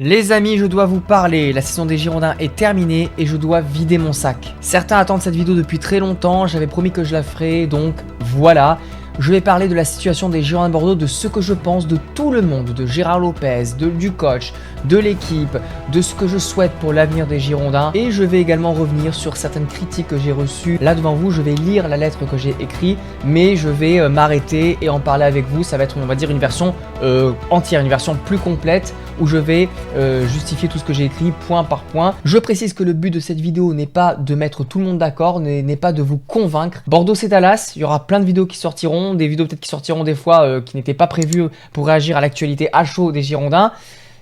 Les amis, je dois vous parler, la saison des Girondins est terminée et je dois vider mon sac. Certains attendent cette vidéo depuis très longtemps, j'avais promis que je la ferais, donc voilà. Je vais parler de la situation des Girondins de Bordeaux, de ce que je pense de tout le monde, de Gérard Lopez, du coach, de l'équipe, de ce que je souhaite pour l'avenir des Girondins. Et je vais également revenir sur certaines critiques que j'ai reçues. Là devant vous, je vais lire la lettre que j'ai écrite, mais je vais m'arrêter et en parler avec vous. Ça va être, on va dire, une version entière, une version plus complète où je vais justifier tout ce que j'ai écrit point par point. Je précise que le but de cette vidéo n'est pas de mettre tout le monde d'accord, n'est pas de vous convaincre. Bordeaux c'est Dallas, il y aura plein de vidéos qui sortiront, des vidéos peut-être qui sortiront des fois qui n'étaient pas prévues pour réagir à l'actualité à chaud des Girondins.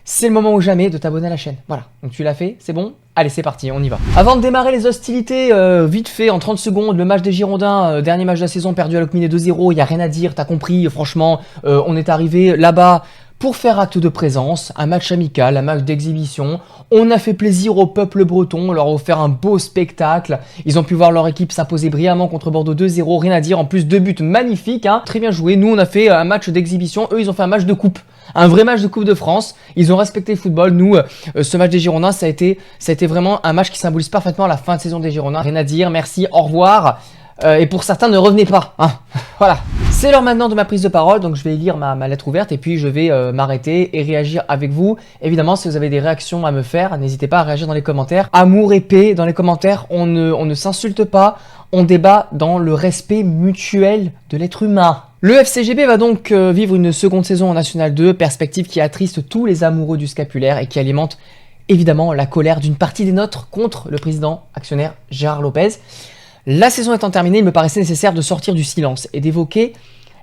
C'est le moment ou jamais de t'abonner à la chaîne. Voilà, donc tu l'as fait, c'est bon? Allez, c'est parti, on y va. Avant de démarrer les hostilités, vite fait, en 30 secondes, le match des Girondins, dernier match de la saison, perdu à Locminé 2-0, il n'y a rien à dire, t'as compris, franchement, on est arrivé là-bas pour faire acte de présence, un match amical, un match d'exhibition. On a fait plaisir au peuple breton, on leur a offert un beau spectacle. Ils ont pu voir leur équipe s'imposer brillamment contre Bordeaux 2-0, rien à dire. En plus, 2 buts magnifiques, hein, très bien joué. Nous, on a fait un match d'exhibition, eux, ils ont fait un match de coupe. Un vrai match de Coupe de France. Ils ont respecté le football. Nous, ce match des Girondins, ça a été vraiment un match qui symbolise parfaitement la fin de saison des Girondins. Rien à dire, merci, au revoir. Et pour certains, ne revenez pas. Hein. Voilà. C'est l'heure maintenant de ma prise de parole, donc je vais lire ma lettre ouverte et puis je vais m'arrêter et réagir avec vous. Évidemment, si vous avez des réactions à me faire, n'hésitez pas à réagir dans les commentaires. Amour et paix dans les commentaires, on ne s'insulte pas, on débat dans le respect mutuel de l'être humain. Le FCGB va donc vivre une seconde saison en National 2, perspective qui attriste tous les amoureux du scapulaire et qui alimente évidemment la colère d'une partie des nôtres contre le président actionnaire Gérard Lopez. La saison étant terminée, il me paraissait nécessaire de sortir du silence et d'évoquer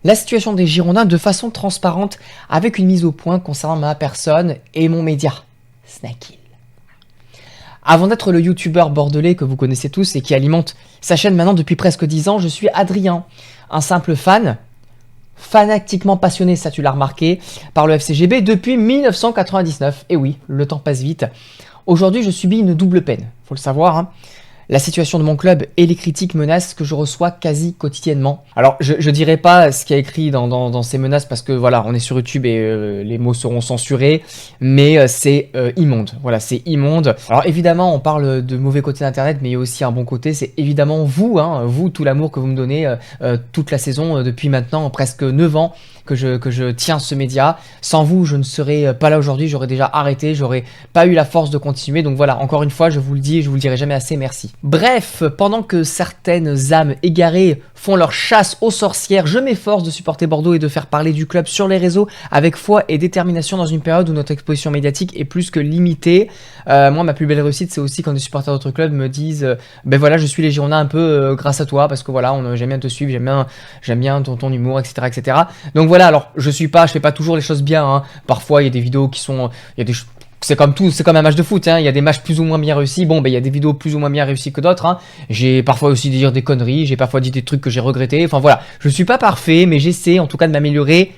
la situation des Girondins de façon transparente avec une mise au point concernant ma personne et mon média, Snackil. Avant d'être le youtubeur bordelais que vous connaissez tous et qui alimente sa chaîne maintenant depuis presque 10 ans, je suis Adrien, un simple fan, fanatiquement passionné, ça tu l'as remarqué, par le FCGB depuis 1999. Et oui, le temps passe vite. Aujourd'hui, je subis une double peine, faut le savoir, hein. La situation de mon club et les critiques menaces que je reçois quasi quotidiennement. Alors, je dirais pas ce qu'il y a écrit dans ces menaces parce que voilà, on est sur YouTube et les mots seront censurés, mais c'est immonde. Voilà, c'est immonde. Alors évidemment, on parle de mauvais côté d'Internet, mais il y a aussi un bon côté. C'est évidemment vous, hein, vous, tout l'amour que vous me donnez toute la saison depuis maintenant presque 9 ans que je tiens ce média. Sans vous, je ne serais pas là aujourd'hui, j'aurais déjà arrêté, j'aurais pas eu la force de continuer. Donc voilà, encore une fois, je vous le dis et je vous le dirai jamais assez, merci. Bref, pendant que certaines âmes égarées font leur chasse aux sorcières, je m'efforce de supporter Bordeaux et de faire parler du club sur les réseaux avec foi et détermination dans une période où notre exposition médiatique est plus que limitée. Moi, ma plus belle réussite, c'est aussi quand des supporters d'autres clubs me disent ben voilà, je suis les Girondins un peu grâce à toi parce que voilà, j'aime bien te suivre, j'aime bien ton humour, etc., etc. Donc voilà, alors je fais pas toujours les choses bien, hein. Parfois il y a des vidéos qui sont, c'est comme tout, c'est comme un match de foot, hein. Il y a des matchs plus ou moins bien réussis, bon ben il y a des vidéos plus ou moins bien réussies que d'autres, hein. J'ai parfois aussi dit des conneries, j'ai parfois dit des trucs que j'ai regrettés, enfin voilà, je suis pas parfait, mais j'essaie en tout cas de m'améliorer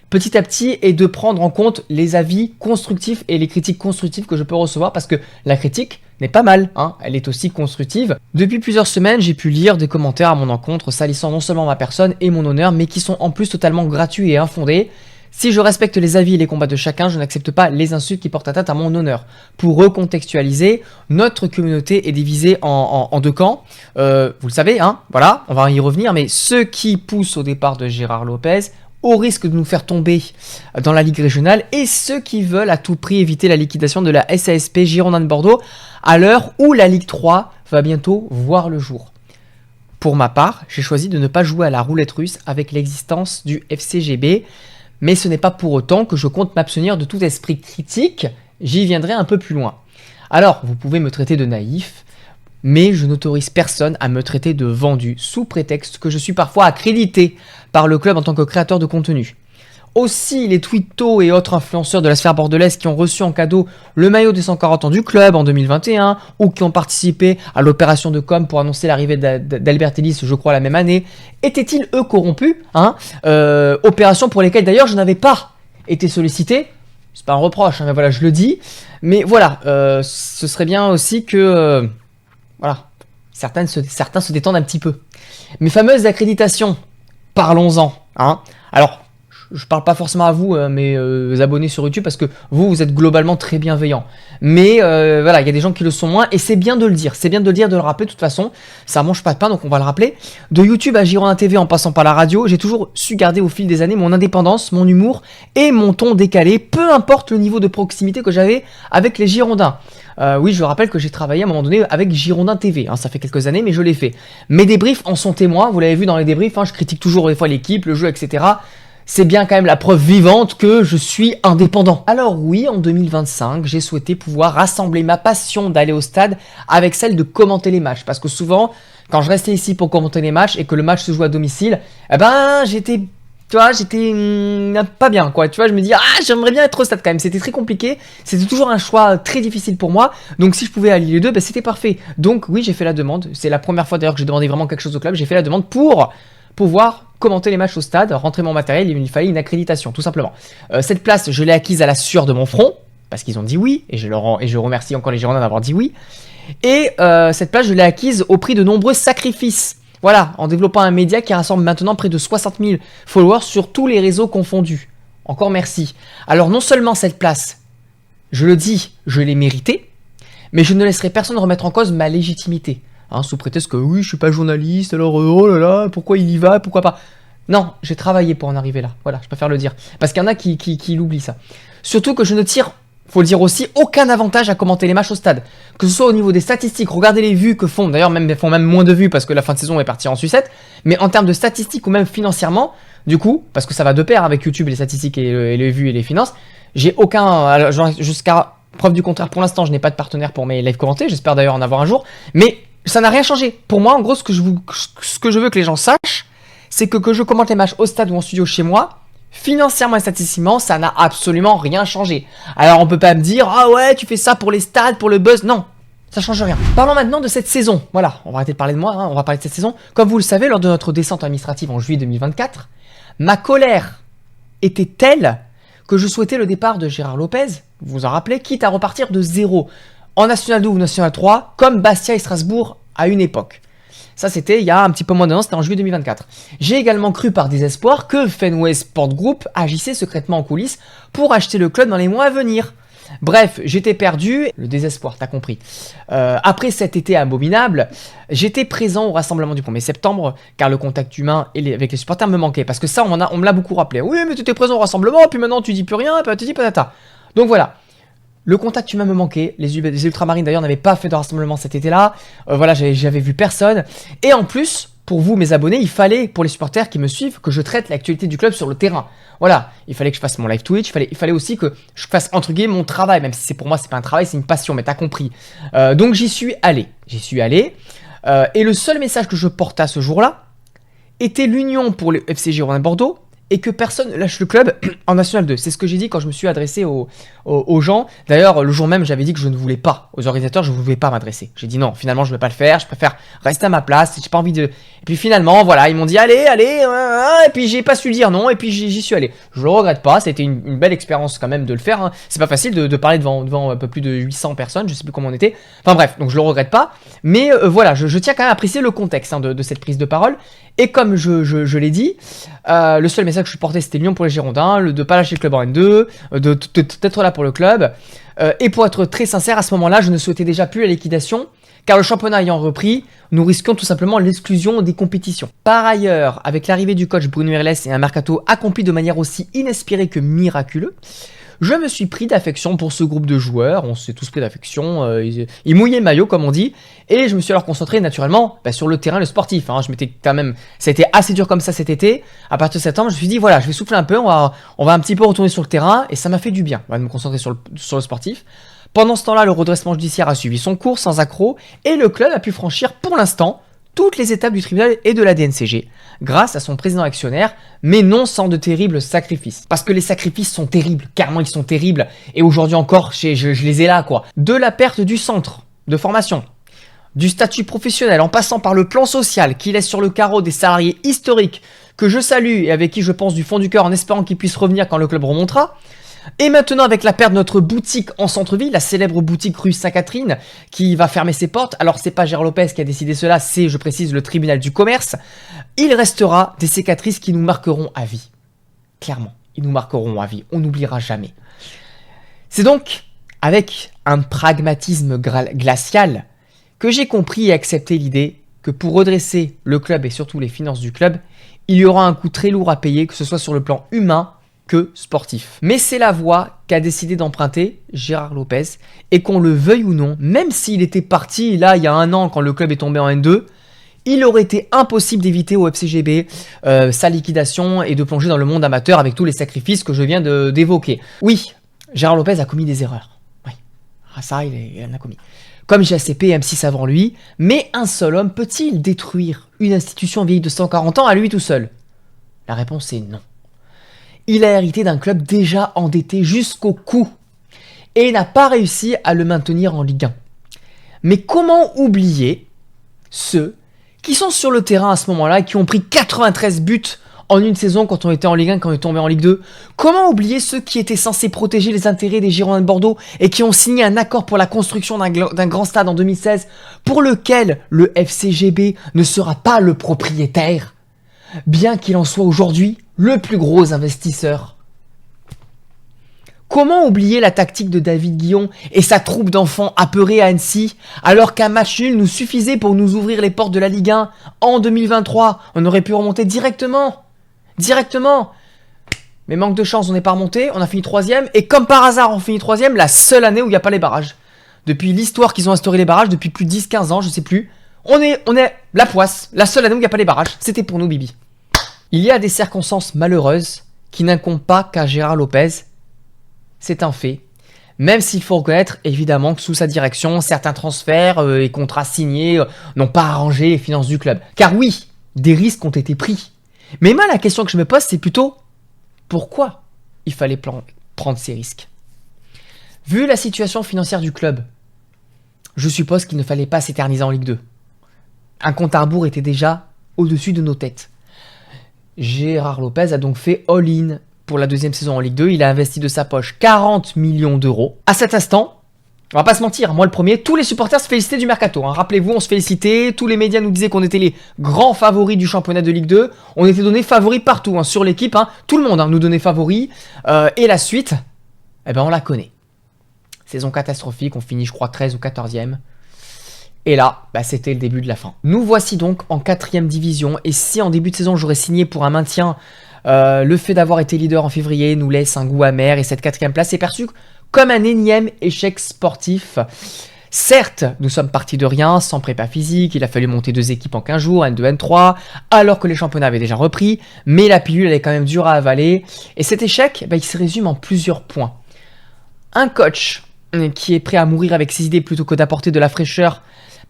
petit à petit et de prendre en compte les avis constructifs et les critiques constructives que je peux recevoir parce que la critique n'est pas mal, hein, elle est aussi constructive. Depuis plusieurs semaines, j'ai pu lire des commentaires à mon encontre salissant non seulement ma personne et mon honneur, mais qui sont en plus totalement gratuits et infondés. Si je respecte les avis et les combats de chacun, je n'accepte pas les insultes qui portent atteinte à mon honneur. Pour recontextualiser, notre communauté est divisée en deux camps. Vous le savez, hein, voilà, on va y revenir, mais ceux qui poussent au départ de Gérard Lopez au risque de nous faire tomber dans la Ligue régionale et ceux qui veulent à tout prix éviter la liquidation de la SASP Girondins de Bordeaux à l'heure où la Ligue 3 va bientôt voir le jour. Pour ma part, j'ai choisi de ne pas jouer à la roulette russe avec l'existence du FCGB, mais ce n'est pas pour autant que je compte m'abstenir de tout esprit critique, j'y viendrai un peu plus loin. Alors, vous pouvez me traiter de naïf, mais je n'autorise personne à me traiter de vendu sous prétexte que je suis parfois accrédité par le club en tant que créateur de contenu. Aussi, les twittos et autres influenceurs de la sphère bordelaise qui ont reçu en cadeau le maillot des 140 ans du club en 2021 ou qui ont participé à l'opération de com pour annoncer l'arrivée d'Albert Ellis, je crois, la même année, étaient-ils eux corrompus, hein, opération pour lesquelles d'ailleurs je n'avais pas été sollicité. C'est pas un reproche, hein, mais voilà, je le dis. Mais voilà, ce serait bien aussi que... voilà, certains se détendent un petit peu. Mes fameuses accréditations, parlons-en. Hein. Alors, je parle pas forcément à vous, mes abonnés sur YouTube, parce que vous êtes globalement très bienveillants. Mais voilà, il y a des gens qui le sont moins, et c'est bien de le dire. C'est bien de le dire, de le rappeler. De toute façon, ça mange pas de pain, donc on va le rappeler. De YouTube à Girondin TV en passant par la radio, j'ai toujours su garder au fil des années mon indépendance, mon humour et mon ton décalé, peu importe le niveau de proximité que j'avais avec les Girondins. Oui, je rappelle que j'ai travaillé à un moment donné avec Girondin TV, hein, ça fait quelques années, mais je l'ai fait. Mes débriefs en sont témoins, vous l'avez vu dans les débriefs, hein, je critique toujours des fois l'équipe, le jeu, etc. C'est bien quand même la preuve vivante que je suis indépendant. Alors oui, en 2025, j'ai souhaité pouvoir rassembler ma passion d'aller au stade avec celle de commenter les matchs. Parce que souvent, quand je restais ici pour commenter les matchs et que le match se joue à domicile, eh ben j'étais... Tu vois, j'étais pas bien, quoi. Tu vois, je me dis, ah, j'aimerais bien être au stade quand même. C'était très compliqué. C'était toujours un choix très difficile pour moi. Donc, si je pouvais allier les deux, ben, c'était parfait. Donc, oui, j'ai fait la demande. C'est la première fois d'ailleurs que j'ai demandé vraiment quelque chose au club. J'ai fait la demande pour pouvoir commenter les matchs au stade, rentrer mon matériel. Il fallait une accréditation, tout simplement. Cette place, je l'ai acquise à la sueur de mon front, parce qu'ils ont dit oui. Et je remercie encore les Girondins d'avoir dit oui. Et cette place, je l'ai acquise au prix de nombreux sacrifices. Voilà, en développant un média qui rassemble maintenant près de 60 000 followers sur tous les réseaux confondus. Encore merci. Alors non seulement cette place, je le dis, je l'ai méritée, mais je ne laisserai personne remettre en cause ma légitimité. Hein, sous prétexte que oui, je suis pas journaliste, alors oh là là, pourquoi il y va, pourquoi pas. Non, j'ai travaillé pour en arriver là. Voilà, je préfère le dire. Parce qu'il y en a qui l'oublient ça. Surtout que je ne tire... Faut le dire aussi, aucun avantage à commenter les matchs au stade. Que ce soit au niveau des statistiques, regardez les vues que font, d'ailleurs font même moins de vues parce que la fin de saison est partie en sucette, mais en termes de statistiques ou même financièrement, du coup, parce que ça va de pair avec YouTube, les statistiques et les vues et les finances, j'ai aucun, jusqu'à preuve du contraire pour l'instant, je n'ai pas de partenaire pour mes lives commentés, j'espère d'ailleurs en avoir un jour, mais ça n'a rien changé. Pour moi, en gros, ce que je veux que les gens sachent, c'est que je commente les matchs au stade ou en studio chez moi, financièrement et statistiquement, ça n'a absolument rien changé. Alors on peut pas me dire, ah ouais, tu fais ça pour les stades, pour le buzz. Non, ça change rien. Parlons maintenant de cette saison. Voilà, on va arrêter de parler de moi, hein, on va parler de cette saison. Comme vous le savez, lors de notre descente administrative en juillet 2024, ma colère était telle que je souhaitais le départ de Gérard Lopez, vous vous en rappelez, quitte à repartir de zéro en National 2 ou National 3, comme Bastia et Strasbourg à une époque. Ça, c'était il y a un petit peu moins d'un an, c'était en juillet 2024. J'ai également cru par désespoir que Fenway Sport Group agissait secrètement en coulisses pour acheter le club dans les mois à venir. Bref, j'étais perdu, le désespoir, t'as compris. Après cet été abominable, j'étais présent au rassemblement du 1er septembre, car le contact humain avec les supporters me manquait. Parce que ça, on me l'a beaucoup rappelé. Oui, mais tu étais présent au rassemblement, puis maintenant tu dis plus rien, puis tu dis patata. Donc voilà. Le contact humain me manquait, les ultramarines d'ailleurs n'avaient pas fait de rassemblement cet été-là, voilà, j'avais vu personne, et en plus, pour vous mes abonnés, il fallait, pour les supporters qui me suivent, que je traite l'actualité du club sur le terrain. Voilà, il fallait que je fasse mon live Twitch, il fallait aussi que je fasse entre guillemets mon travail, même si pour moi c'est pas un travail, c'est une passion, mais t'as compris. Donc j'y suis allé, et le seul message que je portais à ce jour-là, était l'union pour le FC Girondin Bordeaux, et que personne lâche le club en National 2. C'est ce que j'ai dit quand je me suis adressé aux gens. D'ailleurs, le jour même, j'avais dit que je ne voulais pas, aux organisateurs, je ne voulais pas m'adresser. J'ai dit non, finalement, je ne vais pas le faire, je préfère rester à ma place, j'ai pas envie de... Et puis finalement, voilà, ils m'ont dit allez, et puis j'ai pas su dire non, et puis j'y suis allé. Je le regrette pas, c'était une belle expérience quand même de le faire. Hein. C'est pas facile de parler devant un peu plus de 800 personnes, je sais plus comment on était. Enfin bref, donc je le regrette pas. Mais voilà, je tiens quand même à apprécier le contexte hein, de cette prise de parole. Et comme je l'ai dit, le seul message que je portais c'était l'union pour les Girondins, de ne pas lâcher le club en N2, d'être là pour le club. Et pour être très sincère, à ce moment-là, je ne souhaitais déjà plus la liquidation, car le championnat ayant repris, nous risquions tout simplement l'exclusion des compétitions. Par ailleurs, avec l'arrivée du coach Bruno Irles et un mercato accompli de manière aussi inespérée que miraculeuse, je me suis pris d'affection pour ce groupe de joueurs, on s'est tous pris d'affection, ils mouillaient le maillot comme on dit, et je me suis alors concentré naturellement sur le terrain, le sportif, hein. Je m'étais quand même, ça a été assez dur comme ça cet été, à partir de septembre je me suis dit voilà, je vais souffler un peu, on va un petit peu retourner sur le terrain, et ça m'a fait du bien, de me concentrer sur le sportif. Pendant ce temps-là, le redressement judiciaire a suivi son cours sans accroc, et le club a pu franchir pour l'instant toutes les étapes du tribunal et de la DNCG, grâce à son président actionnaire, mais non sans de terribles sacrifices. Parce que les sacrifices sont terribles, carrément ils sont terribles, et aujourd'hui encore, je les ai là quoi. De la perte du centre de formation, du statut professionnel, en passant par le plan social qui laisse sur le carreau des salariés historiques que je salue et avec qui je pense du fond du cœur en espérant qu'ils puissent revenir quand le club remontera. Et maintenant avec la perte de notre boutique en centre-ville, la célèbre boutique rue Sainte-Catherine qui va fermer ses portes, alors c'est pas Gérard Lopez qui a décidé cela, c'est, je précise, le tribunal du commerce, il restera des cicatrices qui nous marqueront à vie. Clairement. ils nous marqueront à vie, on n'oubliera jamais. C'est donc avec un pragmatisme glacial que j'ai compris et accepté l'idée que pour redresser le club et surtout les finances du club, il y aura un coût très lourd à payer, que ce soit sur le plan humain que sportif. Mais c'est la voie qu'a décidé d'emprunter Gérard Lopez, et qu'on le veuille ou non, même s'il était parti là il y a un an quand le club est tombé en N2, il aurait été impossible d'éviter au FCGB sa liquidation et de plonger dans le monde amateur avec tous les sacrifices que je viens d'évoquer. Oui, Gérard Lopez a commis des erreurs. Oui, ça il en a commis. Comme GACP et M6 avant lui, mais un seul homme peut-il détruire une institution vieille de 140 ans à lui tout seul? La réponse est non. Il a hérité d'un club déjà endetté jusqu'au cou et n'a pas réussi à le maintenir en Ligue 1. Mais comment oublier ceux qui sont sur le terrain à ce moment-là et qui ont pris 93 buts en une saison quand on était en Ligue 1, quand on est tombé en Ligue 2? Comment oublier ceux qui étaient censés protéger les intérêts des Girondins de Bordeaux et qui ont signé un accord pour la construction d'un grand stade en 2016 pour lequel le FCGB ne sera pas le propriétaire, bien qu'il en soit aujourd'hui le plus gros investisseur? Comment oublier la tactique de David Guillon et sa troupe d'enfants apeurés à Annecy, alors qu'un match nul nous suffisait pour nous ouvrir les portes de la Ligue 1 en 2023? On aurait pu remonter directement. Mais manque de chance, on n'est pas remonté, on a fini 3ème, et comme par hasard on finit 3ème, la seule année où il n'y a pas les barrages. Depuis l'histoire qu'ils ont instauré les barrages, depuis plus de 10-15 ans, je sais plus, on est la poisse, la seule année où il n'y a pas les barrages, c'était pour nous Bibi. Il y a des circonstances malheureuses qui n'incombent pas qu'à Gérard Lopez, c'est un fait. Même s'il faut reconnaître évidemment que sous sa direction, certains transferts et contrats signés n'ont pas arrangé les finances du club. Car oui, des risques ont été pris. Mais moi la question que je me pose c'est plutôt pourquoi il fallait prendre ces risques. Vu la situation financière du club, je suppose qu'il ne fallait pas s'éterniser en Ligue 2. Un compte à rebours était déjà au-dessus de nos têtes. Gérard Lopez a donc fait all-in pour la deuxième saison en Ligue 2. Il a investi de sa poche 40 millions d'euros. À cet instant, on va pas se mentir, moi le premier, tous les supporters se félicitaient du mercato. Rappelez-vous, on se félicitait, tous les médias nous disaient qu'on était les grands favoris du championnat de Ligue 2. On était donnés favoris partout, sur l'équipe, tout le monde nous donnait favoris. Et la suite, on la connaît. Saison catastrophique, on finit je crois 13 ou 14e. Et là, c'était le début de la fin. Nous voici donc en 4ème division. Et si en début de saison j'aurais signé pour un maintien, le fait d'avoir été leader en février nous laisse un goût amer. Et cette 4ème place est perçue comme un énième échec sportif. Certes, nous sommes partis de rien, sans prépa physique, il a fallu monter 2 équipes en 15 jours, N2, N3, alors que les championnats avaient déjà repris, mais la pilule elle est quand même dure à avaler. Et cet échec, il se résume en plusieurs points. Un coach qui est prêt à mourir avec ses idées plutôt que d'apporter de la fraîcheur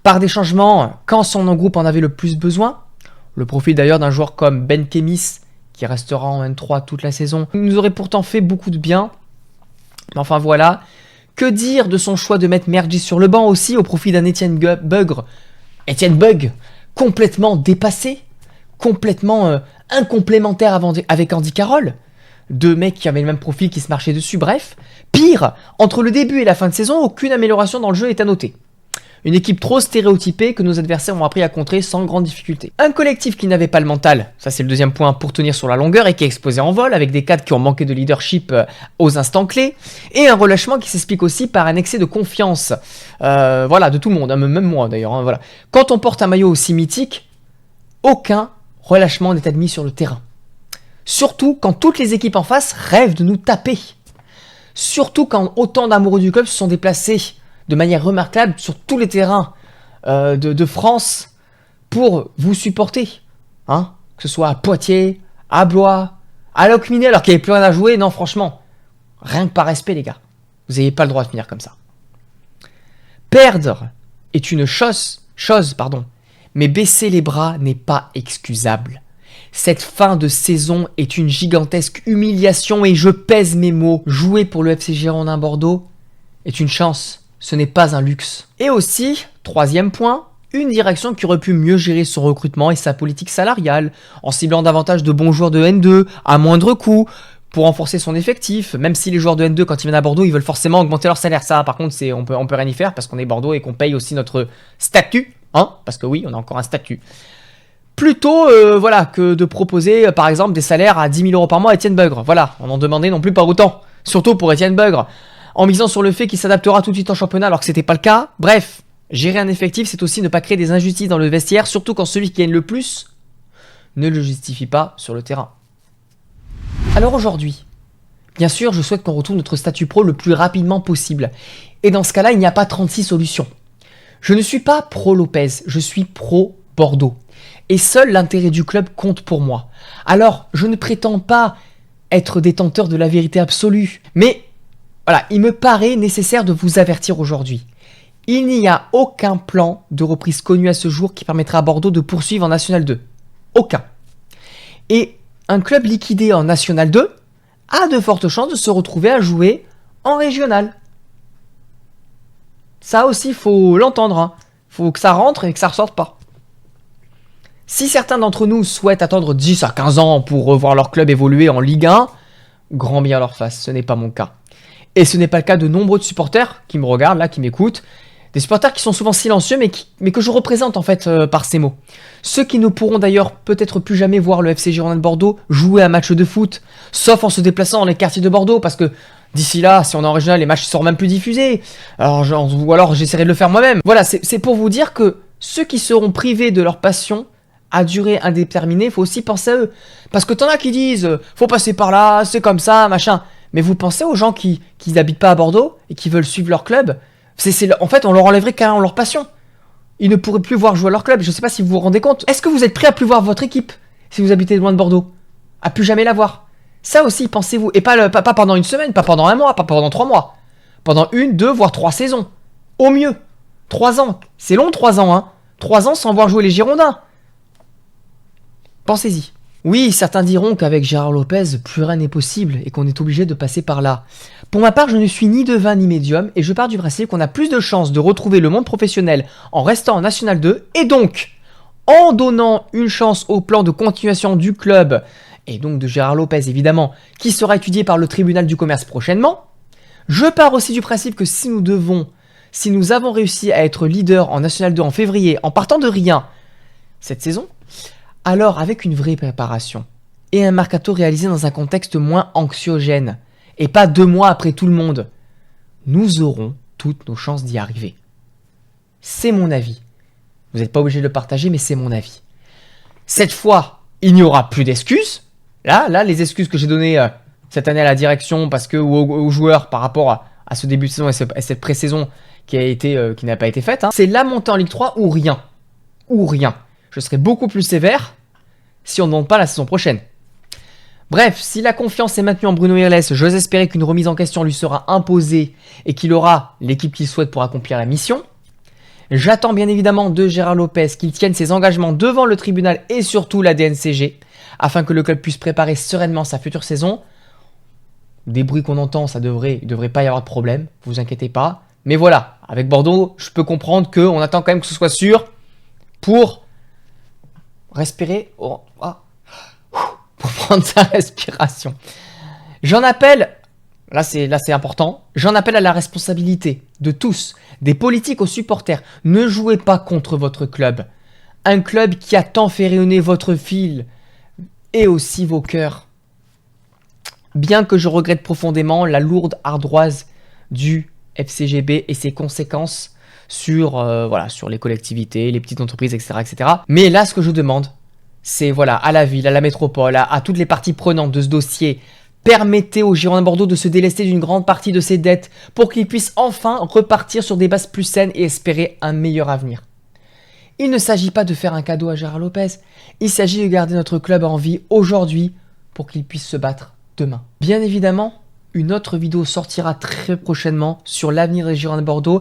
par des changements quand son groupe en avait le plus besoin. Le profil d'ailleurs d'un joueur comme Ben Kemis, qui restera en N3 toute la saison, nous aurait pourtant fait beaucoup de bien. Enfin voilà, que dire de son choix de mettre Mergi sur le banc aussi au profit d'un Etienne Bug, complètement dépassé, complètement incomplémentaire avec Andy Carroll, 2 mecs qui avaient le même profil qui se marchaient dessus, bref. Pire, entre le début et la fin de saison, aucune amélioration dans le jeu est à noter. Une équipe trop stéréotypée que nos adversaires ont appris à contrer sans grande difficulté. Un collectif qui n'avait pas le mental, ça c'est le deuxième point, pour tenir sur la longueur et qui est exposé en vol, avec des cadres qui ont manqué de leadership aux instants clés, et un relâchement qui s'explique aussi par un excès de confiance, de tout le monde, même moi d'ailleurs. Voilà. Quand on porte un maillot aussi mythique, aucun relâchement n'est admis sur le terrain. Surtout quand toutes les équipes en face rêvent de nous taper. Surtout quand autant d'amoureux du club se sont déplacés de manière remarquable sur tous les terrains de France pour vous supporter. Que ce soit à Poitiers, à Blois, à Locminé, alors qu'il n'y avait plus rien à jouer. Non, franchement, rien que par respect, les gars. Vous n'avez pas le droit de finir comme ça. Perdre est une chose, mais baisser les bras n'est pas excusable. Cette fin de saison est une gigantesque humiliation et je pèse mes mots. Jouer pour le FC Girondins Bordeaux est une chance. Ce n'est pas un luxe. Et aussi, 3e point, une direction qui aurait pu mieux gérer son recrutement et sa politique salariale, en ciblant davantage de bons joueurs de N2 à moindre coût, pour renforcer son effectif, même si les joueurs de N2, quand ils viennent à Bordeaux, ils veulent forcément augmenter leur salaire. Ça, par contre, on peut rien y faire, parce qu'on est Bordeaux et qu'on paye aussi notre statut, parce que oui, on a encore un statut. Plutôt, voilà, que de proposer, par exemple, des salaires à 10 000 euros par mois à Etienne Beugre. Voilà, on en demandait non plus pas autant. Surtout pour Etienne Beugre. En misant sur le fait qu'il s'adaptera tout de suite en championnat alors que c'était pas le cas. Bref, gérer un effectif, c'est aussi ne pas créer des injustices dans le vestiaire, surtout quand celui qui gagne le plus ne le justifie pas sur le terrain. Alors aujourd'hui, bien sûr, je souhaite qu'on retrouve notre statut pro le plus rapidement possible. Et dans ce cas-là, il n'y a pas 36 solutions. Je ne suis pas pro Lopez, je suis pro Bordeaux. Et seul l'intérêt du club compte pour moi. Alors, je ne prétends pas être détenteur de la vérité absolue, mais voilà, il me paraît nécessaire de vous avertir aujourd'hui. Il n'y a aucun plan de reprise connu à ce jour qui permettra à Bordeaux de poursuivre en National 2. Aucun. Et un club liquidé en National 2 a de fortes chances de se retrouver à jouer en régional. Ça aussi, faut l'entendre. Hein. Faut que ça rentre et que ça ressorte pas. Si certains d'entre nous souhaitent attendre 10 à 15 ans pour revoir leur club évoluer en Ligue 1, grand bien leur face, ce n'est pas mon cas. Et ce n'est pas le cas de nombreux supporters qui me regardent, là, qui m'écoutent. Des supporters qui sont souvent silencieux, mais que je représente en fait par ces mots. Ceux qui ne pourront d'ailleurs peut-être plus jamais voir le FC Girondins de Bordeaux jouer un match de foot, sauf en se déplaçant dans les quartiers de Bordeaux, parce que d'ici là, si on est en régional, les matchs ne seront même plus diffusés. Ou alors j'essaierai de le faire moi-même. Voilà, c'est pour vous dire que ceux qui seront privés de leur passion à durée indéterminée, il faut aussi penser à eux. Parce que t'en as qui disent, faut passer par là, c'est comme ça, machin. Mais vous pensez aux gens qui n'habitent pas à Bordeaux et qui veulent suivre leur club. En fait, on leur enlèverait carrément leur passion. Ils ne pourraient plus voir jouer à leur club. Je ne sais pas si vous vous rendez compte. Est-ce que vous êtes prêt à plus voir votre équipe si vous habitez loin de Bordeaux? À plus jamais la voir. Ça aussi, pensez-vous. Et pas pendant une semaine, pas pendant un mois, pas pendant 3 mois. Pendant 1, 2, voire 3 saisons. Au mieux. 3 ans. C'est long 3 ans, hein. 3 ans sans voir jouer les Girondins. Pensez-y. Oui, certains diront qu'avec Gérard Lopez, plus rien n'est possible et qu'on est obligé de passer par là. Pour ma part, je ne suis ni devin ni médium et je pars du principe qu'on a plus de chances de retrouver le monde professionnel en restant en National 2 et donc en donnant une chance au plan de continuation du club et donc de Gérard Lopez évidemment, qui sera étudié par le tribunal du commerce prochainement. Je pars aussi du principe que si nous avons réussi à être leader en National 2 en février en partant de rien cette saison, alors avec une vraie préparation et un mercato réalisé dans un contexte moins anxiogène et pas 2 mois après tout le monde, nous aurons toutes nos chances d'y arriver. C'est mon avis. Vous n'êtes pas obligé de le partager, mais c'est mon avis. Cette fois, il n'y aura plus d'excuses. Là, les excuses que j'ai données cette année à la direction ou aux joueurs par rapport à ce début de saison et cette pré-saison qui n'a pas été faite, hein, c'est la montée en Ligue 3 ou rien. Ou rien. Je serai beaucoup plus sévère si on ne monte pas la saison prochaine. Bref, si la confiance est maintenue en Bruno Irles, j'ose espérer qu'une remise en question lui sera imposée et qu'il aura l'équipe qu'il souhaite pour accomplir la mission. J'attends bien évidemment de Gérard Lopez qu'il tienne ses engagements devant le tribunal et surtout la DNCG afin que le club puisse préparer sereinement sa future saison. Des bruits qu'on entend, il ne devrait pas y avoir de problème, vous inquiétez pas. Mais voilà, avec Bordeaux, je peux comprendre qu'on attend quand même que ce soit sûr pour respirer, pour prendre sa respiration. J'en appelle, là c'est important, j'en appelle à la responsabilité de tous, des politiques aux supporters. Ne jouez pas contre votre club. Un club qui a tant fait rayonner votre fil et aussi vos cœurs. Bien que je regrette profondément la lourde ardoise du FCGB et ses conséquences sur les collectivités, les petites entreprises, etc., etc. Mais là, ce que je demande, c'est à la ville, à la métropole, à toutes les parties prenantes de ce dossier, permettez aux Girondins de Bordeaux de se délester d'une grande partie de ses dettes pour qu'ils puissent enfin repartir sur des bases plus saines et espérer un meilleur avenir. Il ne s'agit pas de faire un cadeau à Gérard Lopez, il s'agit de garder notre club en vie aujourd'hui pour qu'il puisse se battre demain. Bien évidemment, une autre vidéo sortira très prochainement sur l'avenir des Girondins de Bordeaux,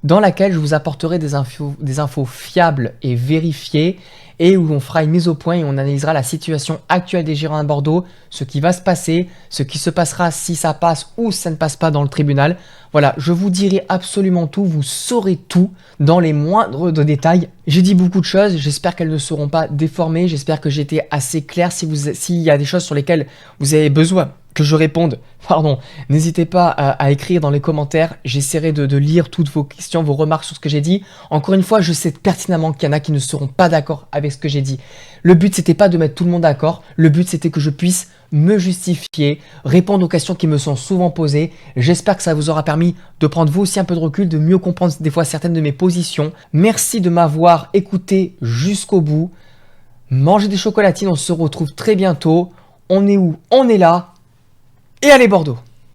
dans laquelle je vous apporterai des infos fiables et vérifiées et où on fera une mise au point et on analysera la situation actuelle des Girondins de Bordeaux, ce qui va se passer, ce qui se passera si ça passe ou ça ne passe pas dans le tribunal. Voilà, je vous dirai absolument tout, vous saurez tout dans les moindres détails. J'ai dit beaucoup de choses, j'espère qu'elles ne seront pas déformées, j'espère que j'ai été assez clair. S'il y a des choses sur lesquelles vous avez besoin que je réponde, pardon, n'hésitez pas à écrire dans les commentaires. J'essaierai de lire toutes vos questions, vos remarques sur ce que j'ai dit. Encore une fois, je sais pertinemment qu'il y en a qui ne seront pas d'accord avec ce que j'ai dit. Le but, c'était pas de mettre tout le monde d'accord. Le but, c'était que je puisse me justifier, répondre aux questions qui me sont souvent posées. J'espère que ça vous aura permis de prendre vous aussi un peu de recul, de mieux comprendre des fois certaines de mes positions. Merci de m'avoir écouté jusqu'au bout. Mangez des chocolatines, on se retrouve très bientôt. On est où? On est là. Et allez Bordeaux!